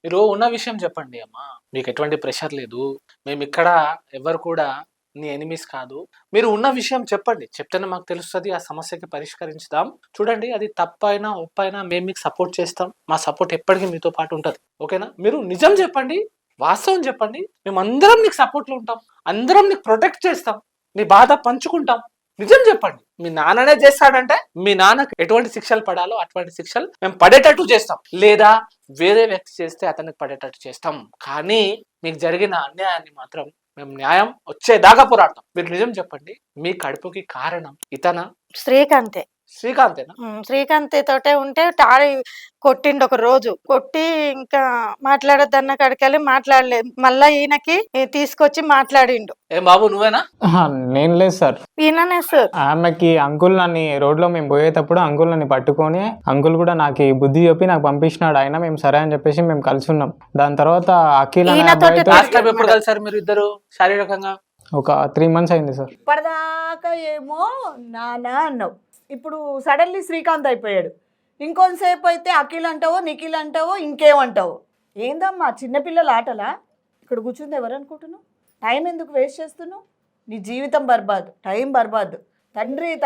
మీరు ఉన్న విషయం చెప్పండి అమ్మా. మీకు ఎటువంటి ప్రెషర్ లేదు. మేము ఇక్కడ ఎవరు కూడా నీ ఎనిమీస్ కాదు. మీరు ఉన్న విషయం చెప్పండి. చెప్తేనే మాకు తెలుస్తది. ఆ సమస్యకి పరిష్కరించుదాం. చూడండి అది తప్పైనా, ఒప్పైనా మేము మీకు సపోర్ట్ చేస్తాం. మా సపోర్ట్ ఎప్పటికీ మీతో పాటు ఉంటది. ఓకేనా? మీరు నిజం చెప్పండి. వాస్తవం చెప్పండి. మేమందరం నీకు సపోర్ట్‌లో ఉంటాం. అందరం నీకు ప్రొటెక్ట్ చేస్తాం. నీ బాధ పంచుకుంటాం. నిజం చెప్పండి. మీ నాన్ననే చేస్తాడంటే మీ నాన్నకు ఎటువంటి శిక్షలు పడాలో అటువంటి శిక్షలు మేము పడేటట్టు చేస్తాం. లేదా వేరే వ్యక్తి చేస్తే అతనికి పడేటట్టు చేస్తాం. కానీ మీకు జరిగిన అన్యాయాన్ని మాత్రం మేము న్యాయం వచ్చేదాకా పోరాడతాం. మీరు నిజం చెప్పండి. మీ కడుపుకి కారణం ఇతనా? శ్రీకాంతే. శ్రీకాంతేనా? శ్రీకాంత్ తోటే ఉంటే తాడి కొట్టిండు ఒక రోజు. కొట్టి ఇంకా మాట్లాడొద్దన్న కాడికెళ్ళి మాట్లాడలేదు. మళ్ళా ఈయనకి తీసుకొచ్చి మాట్లాడిండు. ఏం బాబు నువ్వేనా? నేను లేదు సార్. ఈయననే సార్. ఆమెకి అంకుల్ నన్ను రోడ్లో మేము పోయేటప్పుడు అంకుల్ నన్ను పట్టుకొని అంకుల్ కూడా నాకు బుద్ధి చెప్పి నాకు పంపించినాడు. ఆయన మేము సరే అని చెప్పేసి మేము కలిసి ఉన్నాం. దాని తర్వాత అఖిల్ అనే ఈయనతోటి అబ్బాయితో లాస్ట్ టైం ఎప్పుడు కలిసారు మీరు ఇద్దరు శారీరకంగా? ఒక 3 months అయింది సార్. ఇప్పటిదాకా ఏమో నానా అన్నావు, ఇప్పుడు సడన్లీ శ్రీకాంత్ అయిపోయాడు. ఇంకొంతసేపు అయితే అఖిల్ అంటావో నిఖిల్ అంటావో ఇంకేమంటావో. ఏందమ్మా చిన్నపిల్లల ఆటలా? ఇక్కడ కూర్చుంది ఎవరు అనుకుంటున్నావు? టైం ఎందుకు వేస్ట్ చేస్తున్నావు? నీ జీవితం బర్బాద్, టైం బర్బాద్.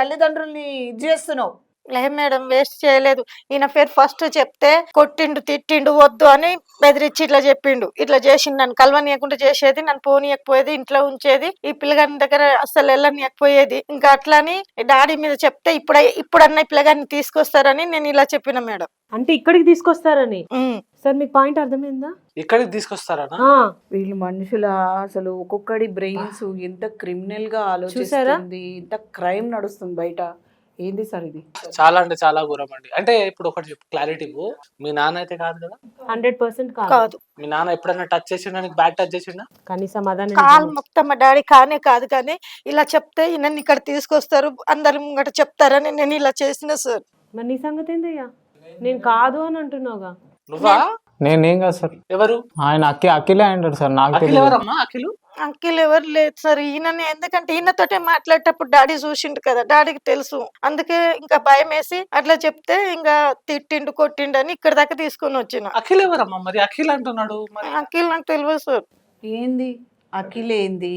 తల్లిదండ్రుల్ని ఇది చేస్తున్నావు. లేదు మేడం, వేస్ట్ చేయలేదు. ఈయన పేరు ఫస్ట్ చెప్తే కొట్టిండు, తిట్టిండు, వద్దు అని బెదిరించి ఇట్లా చెప్పిండు. ఇట్లా చేసిండు, నన్ను కలవనీయకుండా చేసేది, నన్ను పోనీయకపోయేది, ఇంట్లో ఉంచేది, ఈ పిల్లగాని దగ్గర అస్సలు వెళ్ళనీయకపోయేది. ఇంకా అట్లని డాడీ మీద చెప్తే ఇప్పుడన్నా ఈ పిల్లగాన్ని తీసుకొస్తారని నేను ఇలా చెప్పిన మేడం. అంటే ఇక్కడికి తీసుకొస్తారని సార్ మీకు పాయింట్ అర్థమైందా? ఇక్కడికి తీసుకొస్తారనా? వీళ్ళు మనుషుల అసలు ఒక్కొక్కడి బ్రెయిన్స్ ఎంత క్రిమినల్ గా ఆలోచిస్తుంది, ఎంత క్రైమ్ నడుస్తుంది బయట. ఏంది సార్ ఇది? చాలా అంటే చాలా ఘోరం అండి. అంటే ఇప్పుడు ఒకటి క్లారిటీ ఇవ్వు. మీ నాన్న అయితే కాదు కదా? 100% కాదు. మీ నాన్న ఎప్పుడైనా టచ్ చేసిండా? నీకు బ్యాడ్ టచ్ చేసిండా? కనీసం అదని కాలు మొత్తం మా డాడీ కానే కాదు, కానీ ఇలా చెప్తే ఈయన ఇక్కడ తీసుకొస్తారు, అందరు ముంగట చెప్తారని నేను ఇలా చేసిన సార్. మరి నీ సంగతి ఏందయ్యా? నేను కాదు అని అంటున్నావుగా. నువ్వా? నేనేం కాదు సార్. ఎవరు? ఆయన అఖిలే అంటాడు సార్. నాకు అఖిల్ తెలియదు. ఎవరమ్మా? అఖిలు అంకిల్ ఎవరు లేదు సార్. ఈయననే, ఎందుకంటే ఈయనతోటే మాట్లాడేటప్పుడు డాడీ చూసిండు కదా, డాడీకి తెలుసు. అందుకే ఇంకా భయం వేసి అట్లా చెప్తే ఇంకా తిట్టిండు, కొట్టిండు అని ఇక్కడ దాకా తీసుకొని వచ్చిన. అఖిల్ ఎవరమ్మా? మరి అఖిల్ అంటున్నాడు. మరి అంకిల్ నాకు తెలియదు సార్. ఏంది అఖిల్ ఏంది?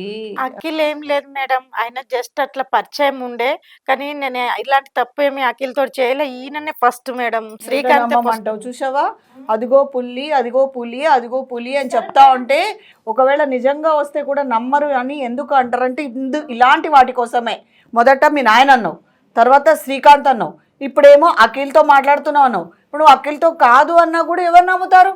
అఖిల్ ఏం లేదు మేడం, ఆయన జస్ట్ అట్లా పరిచయం ఉండే, కానీ నేను ఇలాంటి తప్పు ఏమి అఖిల్ తోటి చేయలే. ఈయననే ఫస్ట్ మేడం. శ్రీకాంత్ అంటావు చూసావా? అదిగో పుల్లి, అదిగో పులి, అదిగో పులి అని చెప్తా ఉంటే ఒకవేళ నిజంగా వస్తే కూడా నమ్మరు అని ఎందుకు అంటారంటే ఇలాంటి వాటి కోసమే. మొదట మీ నాయన అన్నావు, తర్వాత శ్రీకాంత్ అన్నావు, ఇప్పుడేమో అఖిల్తో మాట్లాడుతున్నావు అన్నావు. ఇప్పుడు నువ్వు అఖిల్తో కాదు అన్నా కూడా ఎవరు నమ్ముతారు?